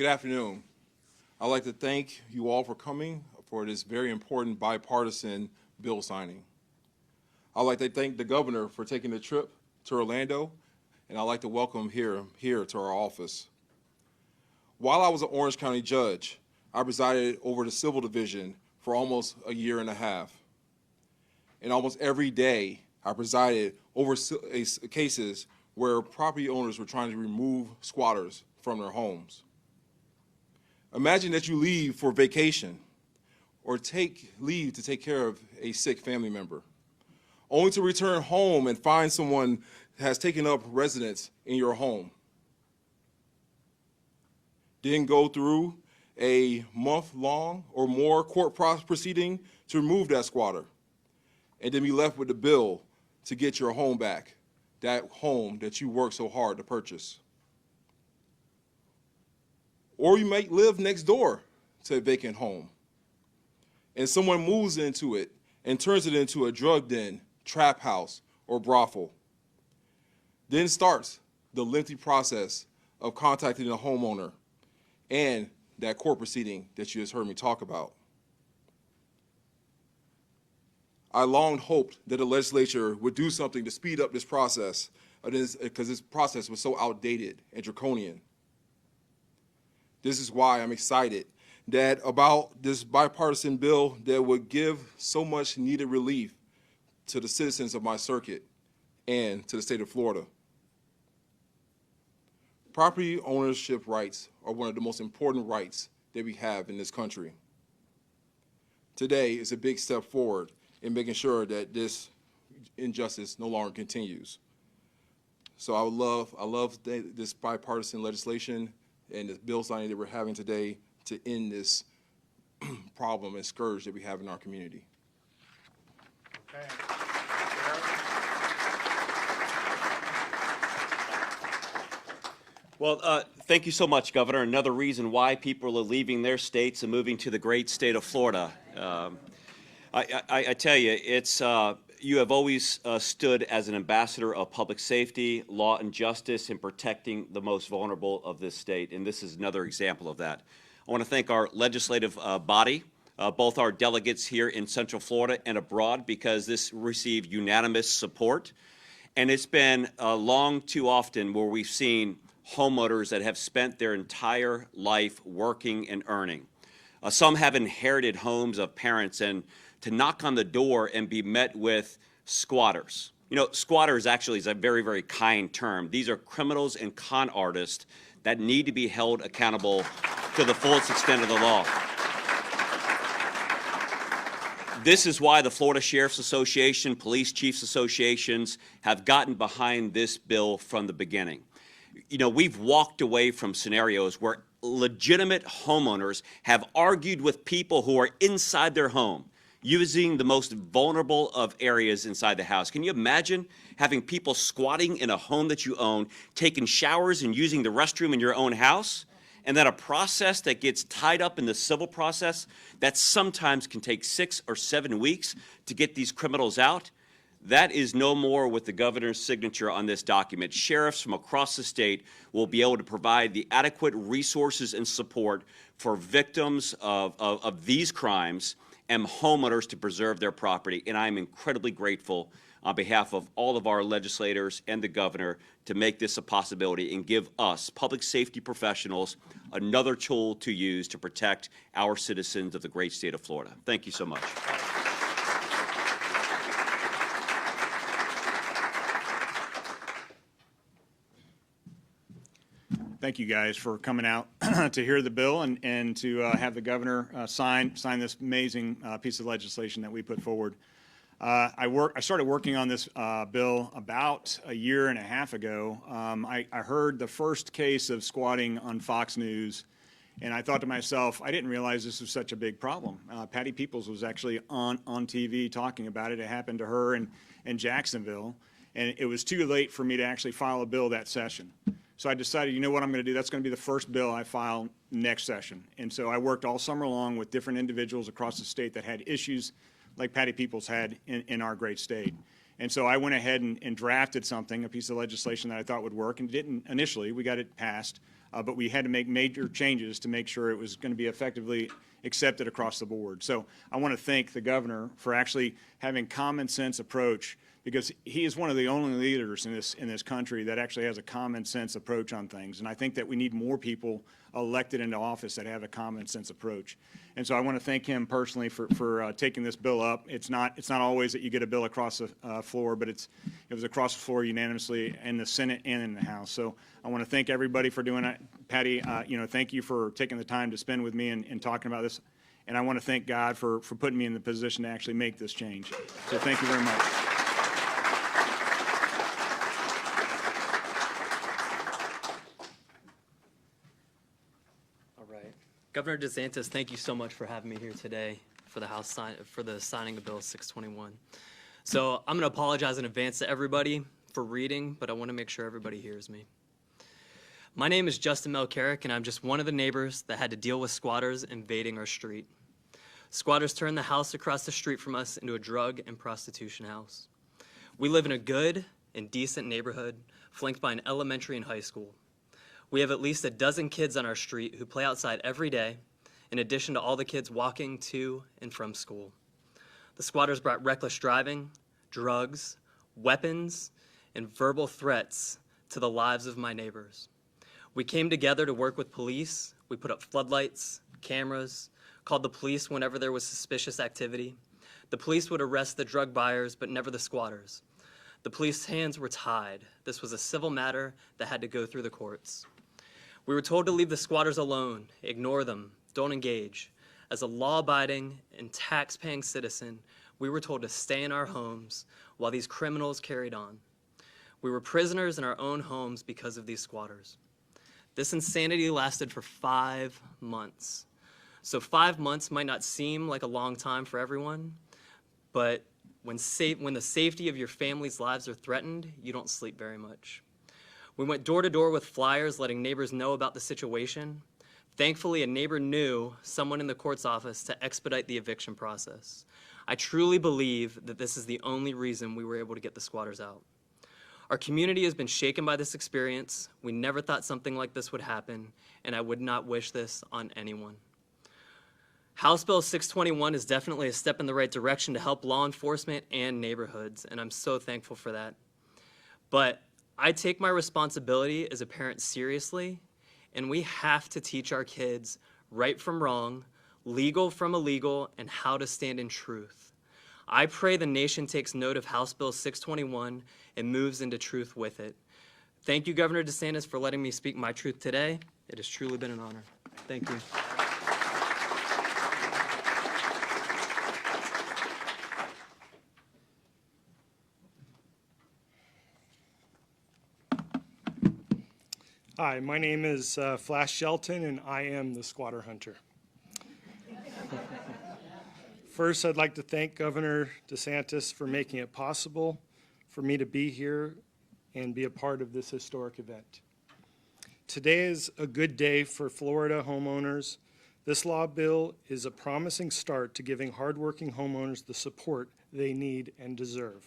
Good afternoon. I'd like to thank you all for coming for this very important bipartisan bill signing. I'd like to thank the governor for taking the trip to Orlando, and I'd like to welcome him here to our office. While I was an Orange County judge, I presided over the civil division for almost a year and a half. And almost every day, I presided over cases where property owners were trying to remove squatters from their homes. Imagine that you leave for vacation or take leave to take care of a sick family member, only to return home and find someone has taken up residence in your home. Then go through a month-long or more court proceeding to remove that squatter, and then be left with the bill to get your home back, that home that you worked so hard to purchase. Or you might live next door to a vacant home, and someone moves into it and turns it into a drug den, trap house, or brothel. Then starts the lengthy process of contacting the homeowner and that court proceeding that you just heard me talk about. I long hoped that the legislature would do something to speed up this process, because this process was so outdated and draconian. This is why I'm excited about this bipartisan bill that would give so much needed relief to the citizens of my circuit and to the state of Florida. Property ownership rights are one of the most important rights that we have in this country. Today is a big step forward in making sure that this injustice no longer continues. So I love this bipartisan legislation and the bill signing that we're having today to end this problem and scourge that we have in our community. Okay. Well, thank you so much, Governor. Another reason why people are leaving their states and moving to the great state of Florida. I tell you, you have always stood as an ambassador of public safety, law and justice, in protecting the most vulnerable of this state, and this is another example of that. I want to thank our legislative body, both our delegates here in Central Florida and abroad, because this received unanimous support. And it's been long too often where we've seen homeowners that have spent their entire life working and earning. Some have inherited homes of parents, and to knock on the door and be met with squatters. You know, squatters actually is a very, very kind term. These are criminals and con artists that need to be held accountable to the fullest extent of the law. This is why the Florida Sheriff's Association, Police Chiefs Associations have gotten behind this bill from the beginning. You know, we've walked away from scenarios where legitimate homeowners have argued with people who are inside their home, using the most vulnerable of areas inside the house. Can you imagine having people squatting in a home that you own, taking showers and using the restroom in your own house? And then a process that gets tied up in the civil process that sometimes can take 6 or 7 weeks to get these criminals out? That is no more with the governor's signature on this document. Sheriffs from across the state will be able to provide the adequate resources and support for victims of these crimes and homeowners to preserve their property. And I'm incredibly grateful on behalf of all of our legislators and the governor to make this a possibility and give us, public safety professionals, another tool to use to protect our citizens of the great state of Florida. Thank you so much. Thank you guys for coming out to hear the bill and to have the governor sign this amazing piece of legislation that we put forward. I started working on this bill about a year and a half ago. I heard the first case of squatting on Fox News, and I thought to myself, I didn't realize this was such a big problem. Patty Peoples was actually on TV talking about it. It happened to her in Jacksonville, and it was too late for me to actually file a bill that session. So I decided, you know what I'm going to do? That's going to be the first bill I file next session. And so I worked all summer long with different individuals across the state that had issues like Patty Peoples had in our great state. And so I went ahead and drafted something, a piece of legislation that I thought would work, and it didn't initially. We got it passed, but we had to make major changes to make sure it was going to be effectively accepted across the board. So I want to thank the governor for actually having common sense approach, because he is one of the only leaders in this country that actually has a common sense approach on things. And I think that we need more people elected into office that have a common sense approach. And so I want to thank him personally for taking this bill up. It's not always that you get a bill across the floor, but it was across the floor unanimously in the Senate and in the House. So I want to thank everybody for doing it. Patty, thank you for taking the time to spend with me and talking about this. And I want to thank God for putting me in the position to actually make this change. So thank you very much. Governor DeSantis, thank you so much for having me here today for the signing of Bill 621. So I'm going to apologize in advance to everybody for reading, but I want to make sure everybody hears me. My name is Justin Melcarrick, and I'm just one of the neighbors that had to deal with squatters invading our street. Squatters turned the house across the street from us into a drug and prostitution house. We live in a good and decent neighborhood flanked by an elementary and high school. We have at least a dozen kids on our street who play outside every day, in addition to all the kids walking to and from school. The squatters brought reckless driving, drugs, weapons, and verbal threats to the lives of my neighbors. We came together to work with police. We put up floodlights, cameras, called the police whenever there was suspicious activity. The police would arrest the drug buyers, but never the squatters. The police's hands were tied. This was a civil matter that had to go through the courts. We were told to leave the squatters alone, ignore them, don't engage. As a law-abiding and tax-paying citizen, we were told to stay in our homes while these criminals carried on. We were prisoners in our own homes because of these squatters. This insanity lasted for 5 months. So 5 months might not seem like a long time for everyone, but when the safety of your family's lives are threatened, you don't sleep very much. We went door to door with flyers letting neighbors know about the situation. Thankfully, a neighbor knew someone in the court's office to expedite the eviction process. I truly believe that this is the only reason we were able to get the squatters out. Our community has been shaken by this experience. We never thought something like this would happen, and I would not wish this on anyone. House Bill 621 is definitely a step in the right direction to help law enforcement and neighborhoods, and I'm so thankful for that. But I take my responsibility as a parent seriously, and we have to teach our kids right from wrong, legal from illegal, and how to stand in truth. I pray the nation takes note of House Bill 621 and moves into truth with it. Thank you, Governor DeSantis, for letting me speak my truth today. It has truly been an honor. Thank you. Hi, my name is Flash Shelton, and I am the squatter hunter. First, I'd like to thank Governor DeSantis for making it possible for me to be here and be a part of this historic event. Today is a good day for Florida homeowners. This law bill is a promising start to giving hardworking homeowners the support they need and deserve.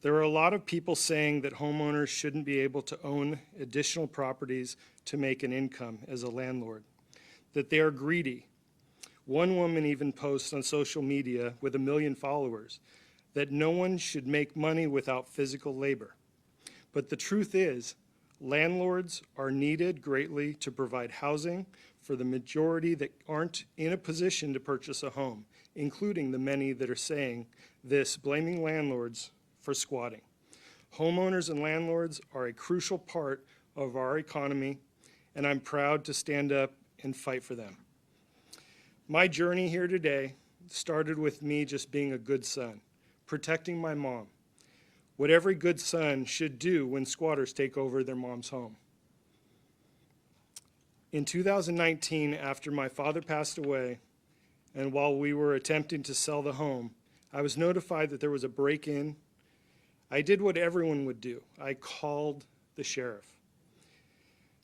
There are a lot of people saying that homeowners shouldn't be able to own additional properties to make an income as a landlord, that they are greedy. One woman even posts on social media with 1 million followers that no one should make money without physical labor. But the truth is, landlords are needed greatly to provide housing for the majority that aren't in a position to purchase a home, including the many that are saying this, blaming landlords for squatting. Homeowners and landlords are a crucial part of our economy, and I'm proud to stand up and fight for them. My journey here today started with me just being a good son, protecting my mom, what every good son should do when squatters take over their mom's home. In 2019, after my father passed away, and while we were attempting to sell the home, I was notified that there was a break-in. I did what everyone would do. I called the sheriff.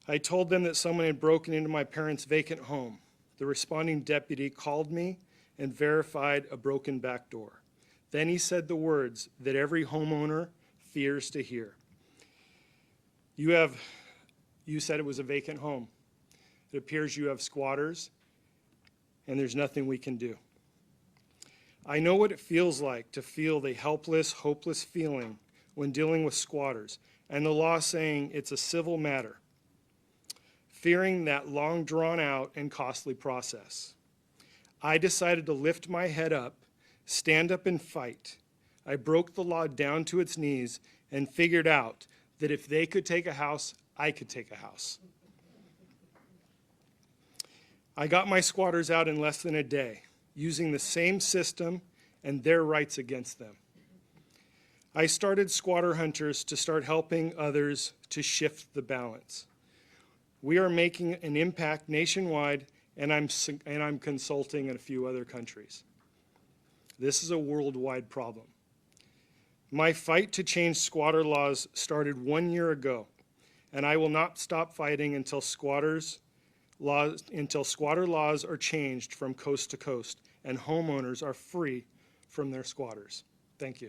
I told them that someone had broken into my parents' vacant home. The responding deputy called me and verified a broken back door. Then he said the words that every homeowner fears to hear. You said it was a vacant home. It appears you have squatters, and there's nothing we can do. I know what it feels like to feel the helpless, hopeless feeling when dealing with squatters, and the law saying it's a civil matter, fearing that long drawn out and costly process. I decided to lift my head up, stand up and fight. I broke the law down to its knees and figured out that if they could take a house, I could take a house. I got my squatters out in less than a day, using the same system and their rights against them. I started Squatter Hunters to start helping others to shift the balance. We are making an impact nationwide, and I'm consulting in a few other countries. This is a worldwide problem. My fight to change squatter laws started 1 year ago, and I will not stop fighting until squatter laws are changed from coast to coast and homeowners are free from their squatters. Thank you.